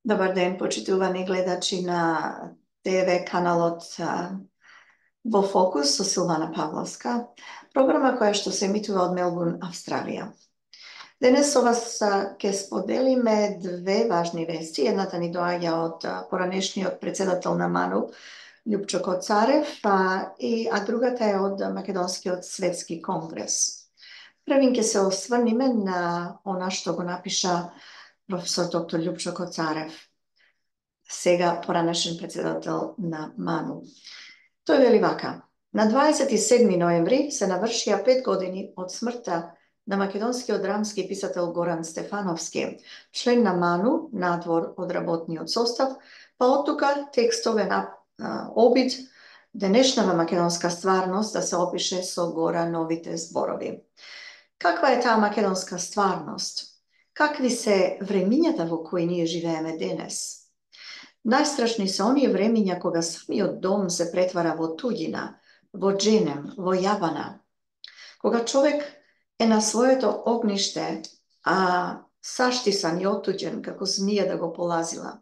Dobar den, počituvani gledači na TV kanalot Vo Fokus со Силвана Павловска, програма која што се емитува од Мелбурн, Австралија. Денес со вас ќе споделиме две важни вести. Едната ни доаѓа од поранешниот председател на МАНУ, Љупчо Коцарев, а другата е од Македонскиот светски конгрес. Првин ќе се осврниме на она што го напиша професор доктор Љупчо Коцарев, сега поранешен председател на МАНУ. Тој вели вака: на 27. ноември се навршија 5 години од смртта на македонскиот драмски писател Горан Стефановски, член на МАНУ, надвор од работниот состав, па од тука текстове на обид денешнава македонска стварност да се опише со Горановите зборови. Каква е таа македонска стварност? Какви се времињата во кои ние живееме денес? Најстрашни се оние времиња кога самиот дом се претвара во туѓина, во дженем, во јабана. Кога човек е на своето огниште, а саштисан и отуѓен како змија да го полазила.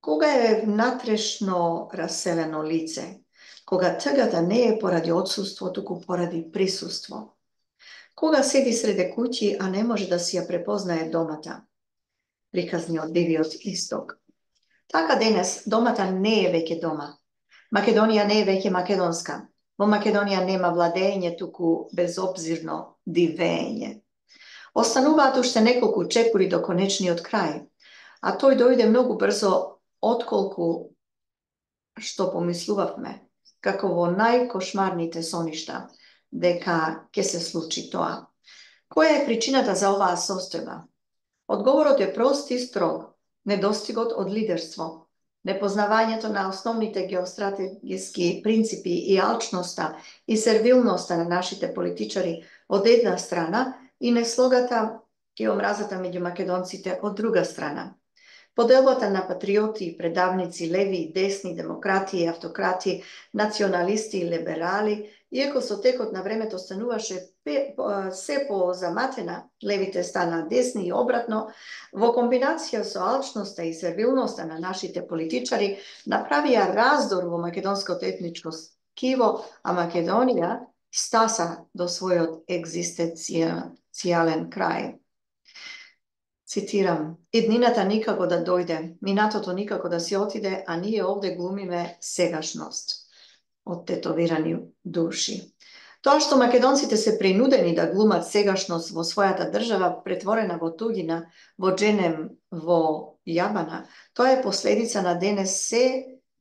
Кога е внатрешно раселено лице, кога тъгата не е поради отсуство, туку поради присуство. Кога седи среде куќи, а не може да си ја препознае домата, приказни од Дивиот Исток. Така денес домата не е веќе дома. Македонија не е веќе македонска. Во Македонија нема владење, туку безобзирно дивење. Остануваат уште неколку чекори до конечниот крај, а тој дојде многу брзо отколку што помислувавме, како во најкошмарните соништа, дека ќе се случи тоа. Која е причината за оваа состојба? Одговорот е прост и строг. Недостигот од лидерство, непознавањето на основните геостратегиски принципи и алчноста и сервилноста на нашите политичари од една страна и неслогата и омразата меѓу македонците од друга страна. Поделбата на патриоти и предавници, леви и десни, демократи и автократи, националисти и либерали, иако со текот на времето стануваше се позаматена, левите станаа десни и обратно, во комбинација со алчноста и сервилноста на нашите политичари, направија раздор во македонското етничко ткиво, а Македонија стаса до својот екзистенцијален крај. Цитирам: иднината никако да дојде, минатото никако да си отиде, а ние овде глумиме сегашност. Од тетовирани души. Тоа што македонците се принудени да глумат сегашност во својата држава, претворена во туѓина, во дженем, во јабана, тоа е последица на денес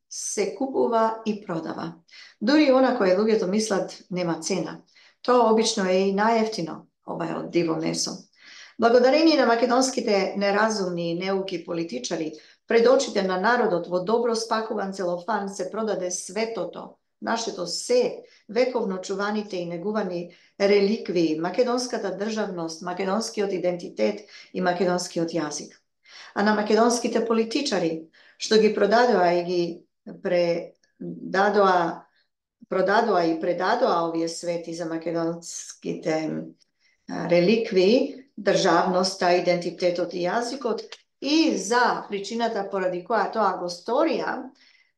се купува и продава. Дури она кое луѓето мислат нема цена. Тоа обично е и најевтино, ова е од диво месо. Благодарение на македонските неразумни и неуки политичари, пред очите на народот во добро спакуван целофан се продаде светото, нашето се, вековно чуваните и негувани реликвии, македонската државност, македонскиот идентитет и македонскиот јазик. А на македонските политичари, што ги продадоа и предадоа овие свети за македонските реликвии, државноста, идентитетот и јазикот, и за причината поради која тоа го сторија,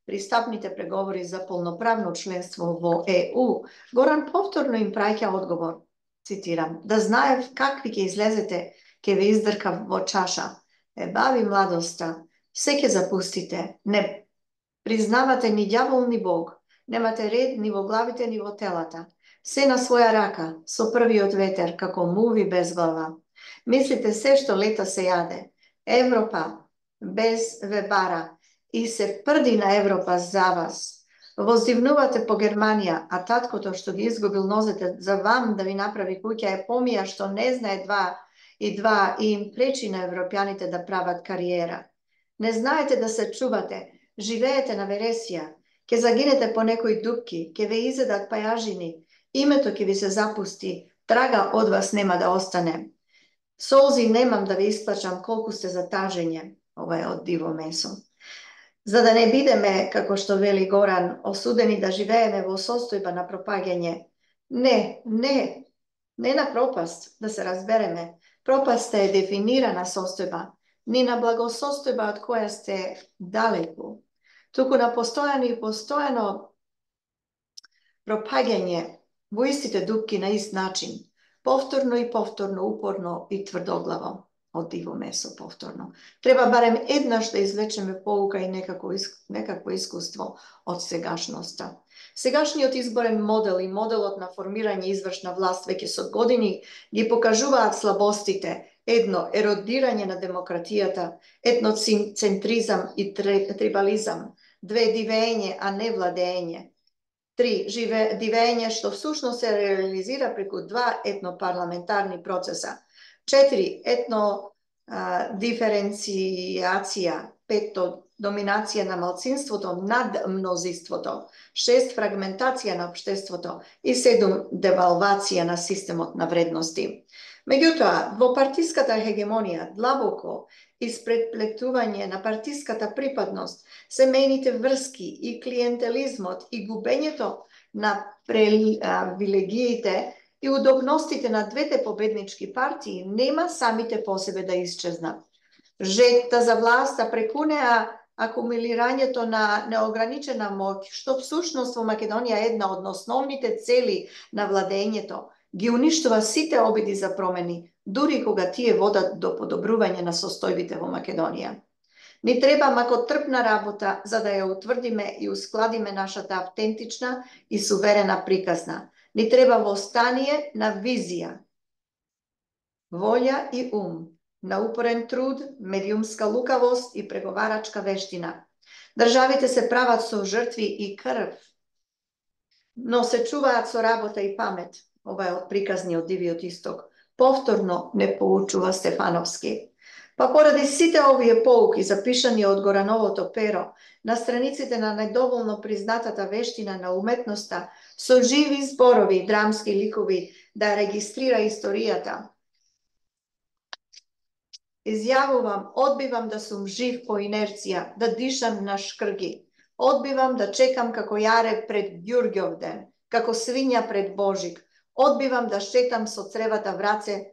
пристапните преговори за полноправно членство во ЕУ, Горан повторно им праќа одговор. Цитирам: да знаев какви ќе излезете, ќе ве издркав во чаша. Бави младоста, се ќе запустите, не признавате ни ѓавол ни Бог, немате ред ни во главите ни во телата. Се на своја рака, со првиот ветер, како муви без глава. Мислите се што лета се јаде. Европа без ве бара и се прди на Европа за вас. Воздивнувате по Германија, а таткото што ги изгубил нозете за вам да ви направи куќа е помија што не знае два и им пречи на европјаните да прават кариера. Не знаете да се чувате, живеете на вересија, ќе загинете по некои дупки, ќе ве изедат пајажини, името ќе ви се запусти, трага од вас нема да остане. Солзи немам да ви исплачам колку сте за тажење, ова е од диво месо. За да не бидеме, како што вели Горан, осудени да живееме во состојба на пропаѓање. Не на пропаст, да се разбереме. Пропаста е дефинирана состојба. ни на благосостојба од која сте далеку, туку на постојано и постојано пропаѓање во истите дупки на ист начин, повторно и повторно, упорно и тврдоглаво, од диво месо повторно. Треба барем еднаш да извлечеме поука и некакво искуство од сегашноста. Сегашниот изборен модел и моделот на формирање извршна власт веќе со години ги покажуваат слабостите, едно еродирање на демократијата, етноцентризам и трибализам, две дивење, а не владење. 3. Дивење што всушност се реализира преку 2 етнопарламентарни процеса. 4. Етнодиференцијација. 5. Доминација на малцинството над мнозинството. 6. Фрагментација на општеството. И 7. Девалвација на системот на вредности. Меѓутоа, во партиската хегемонија, длабоко испретплетување на партиската припадност, семејните врски и клиентелизмот и губењето на привилегиите и удобностите на двете победнички партии нема самите по себе да исчезнат. Жетта за власта преку неа акумулирањето на неограничена моќ, што всушност во Македонија е една од основните цели на владењето, ги уништува сите обиди за промени, дури кога тие водат до подобрување на состојбите во Македонија. Ни треба макотрпна работа за да ја утврдиме и ускладиме нашата автентична и суверена приказна. Ни треба востание на визија, волја и ум, на упорен труд, медиумска лукавост и преговарачка вештина. Државите се прават со жртви и крв, но се чуваат со работа и памет. Ова е од приказни од Дивиот Исток. Повторно не поучува Стефановски. Па поради сите овие поуки, запишани од Горановото перо, на страниците на недоволно признатата вештина на уметноста, со живи зборови, драмски ликови, да регистрира историјата. Изјавувам, одбивам да сум жив по инерција, да дишам на шкрги. Одбивам да чекам како јаре пред Ѓурѓовден, како свиња пред Божик. Одбивам да шетам со цревата в раце,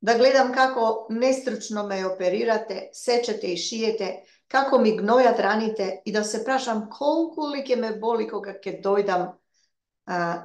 да гледам како нестручно ме оперирате, сечете и шиете, како ми гнојат раните и да се прашам колку ли ќе ме боли кога ќе дојдам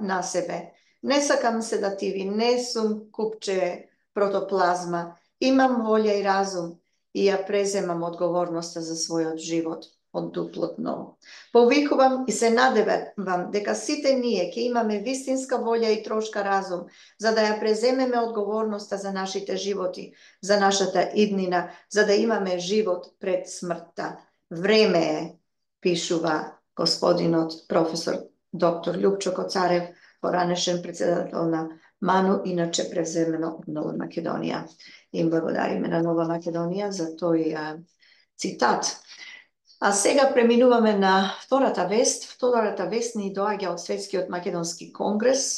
на себе. Не сакам седативи, не сум купче протоплазма, имам волја и разум и ја преземам одговорноста за својот живот од дуплот ново. Повикувам и се надевам дека сите ние ќе имаме вистинска волја и трошка разум за да ја преземеме одговорноста за нашите животи, за нашата иднина, за да имаме живот пред смртта. Време е, пишува господинот професор доктор Љупчо Коцарев, поранешен председател на МАНУ, иначе превземено од Нова Македонија. Им благодариме на Нова Македонија за тој цитат. А сега преминуваме на втората вест. Втората вест ни доаѓа од Светскиот македонски конгрес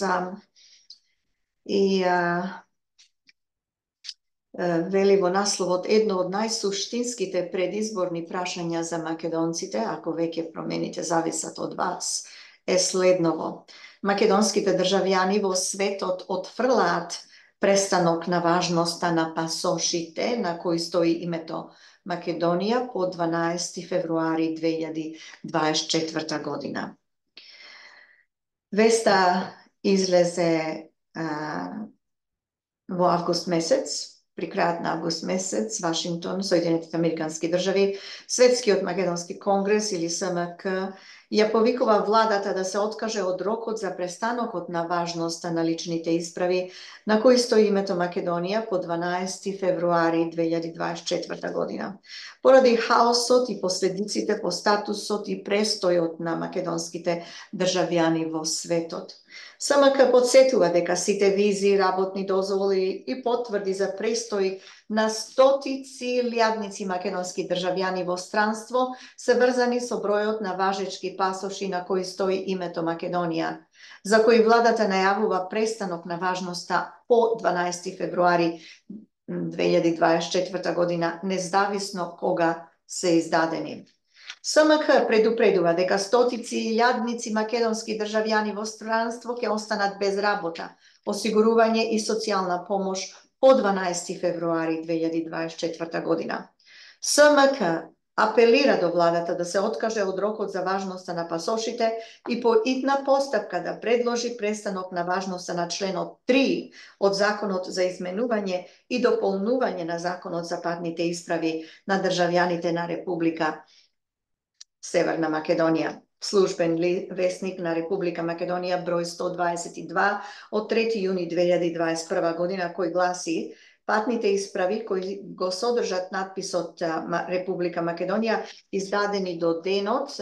и вели во насловот едно од најсуштинските предизборни прашања за македонците, ако веќе промените зависат од вас, е следново. Македонските државјани во светот отфрлаат престанок на важноста на пасошите на кои стои името Македонија по 12 февруари 2024 година. Веста излезе во август месец, при крајот на август месец, Вашингтон, Соединетите Американски држави, Светскиот македонски конгрес или СМК ја повикува владата да се откаже од рокот за престанокот на важноста на личните исправи на кои стои името Македонија по 12 февруари 2024 година. Поради хаосот и последиците по статусот и престојот на македонските државјани во светот. СМК подсетува дека сите визи, работни дозволи и потврди за престој на стотици илјадници македонски државјани во странство се врзани со бројот на важечки пасоши на кои стои името Македонија, за кои владата најавува престанок на важноста по 12 февруари 2024 година, независно кога се издадени. СМК предупредува дека стотици илјадници македонски државјани во странство ќе останат без работа, осигурување и социјална помош po 12. februari 2024 година. СМК апелира до владата да се откаже од рокот за важноста на пасошите и по итна постапка да предложи престанок на важноста на членот 3 од Законот за изменување и дополнување на Законот за патните исправи на државјаните на Република Северна Македонија. Службен весник на Република Македонија број 122 од 3 јуни 2021 година, кој гласи: патните исправи кои го содржат надписот Република Македонија, издадени до денот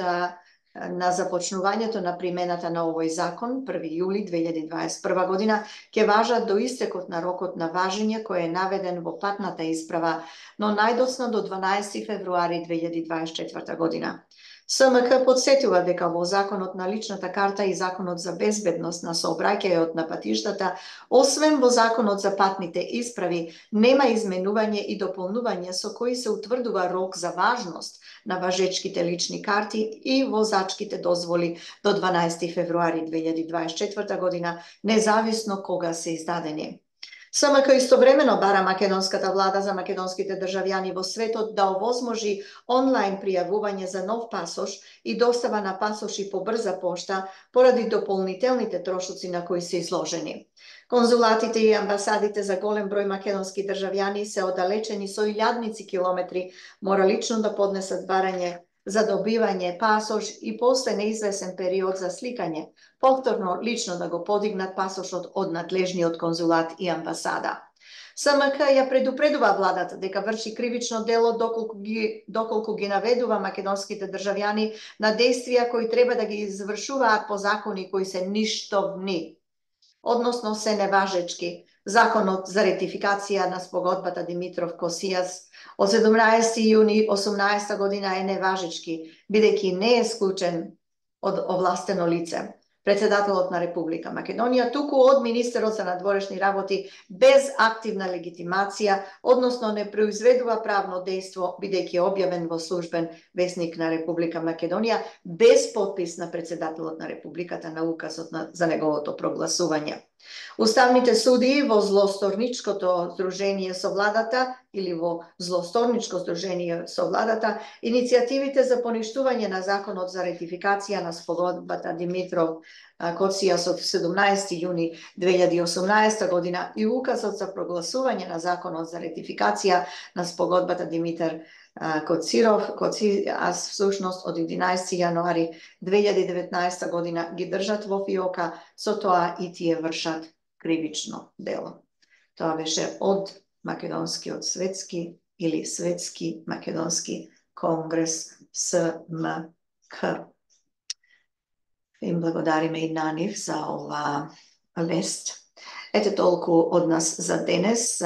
на започнувањето на примената на овој закон, 1 јули 2021 година, ќе важат до истекот на рокот на важење кој е наведен во патната исправа, но најдоцна до 12 февруари 2024 година. СМК подсетува дека во Законот на личната карта и Законот за безбедност на сообраќајот на патиштата, освен во Законот за патните исправи, нема изменување и дополнување со кои се утврдува рок за важност на важечките лични карти и возачките дозволи до 12 февруари 2024 година, независно кога се издадени. СМК истовремено бара македонската влада за македонските државјани во светот да овозможи онлайн пријавување за нов пасош и достава на пасоши по брза пошта поради дополнителните трошоци на кои се изложени. Конзулатите и амбасадите за голем број македонски државјани се оддалечени со илјадници километри, мора лично да поднесат барање за добивање пасош и после неизвесен период за сликање, повторно лично да го подигнат пасошот од надлежниот конзулат и амбасада. СМК ја предупредува владата дека врши кривично дело доколку ги наведува македонските државјани на действија кои треба да ги извршуваат по закони кои се ништовни, односно се неважечки. Законот за ретификација на спогодбата Димитров-Косијас од 17 јуни 18 година е неважечки, бидејќи не е склучен од овластено лице, председателот на Република Македонија, туку од министерот за надворешни работи без активна легитимација, односно не произведува правно дејство, бидејќи е објавен во службен весник на Република Македонија без подпис на председателот на Републиката на указот за неговото прогласување. Уставните судии во злосторничкото здружение со владата или во злосторничко здружение со владата, иницијативите за поништување на законот за ретификација на спогодбата Димитров-Косијас од 17 јуни 2018 година и указот за прогласување на законот за ретификација на спогодбата Димитар-Косијас всушност од 11 јануари 2019 година ги држат во фиока, со тоа и тие вршат кривично дело. Тоа беше од Македонскиот светски или Светски македонски конгрес СМК. Им благодариме и на нив за ова вест. Ете толку од нас за денес.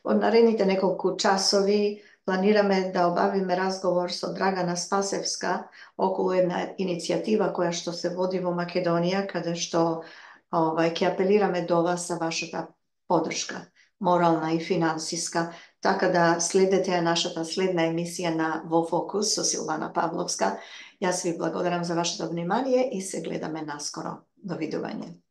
Од наредните неколку часови планираме да обавиме разговор со Драгана Спасевска околу една иницијатива која што се води во Македонија, каде што ќе апелираме до вас за вашата поддршка, морална и финансиска, така да следете нашата следна емисија на Во Фокус со Силвана Павловска. Јас ви благодарам за вашето внимание и се гледаме наскоро. Довидување.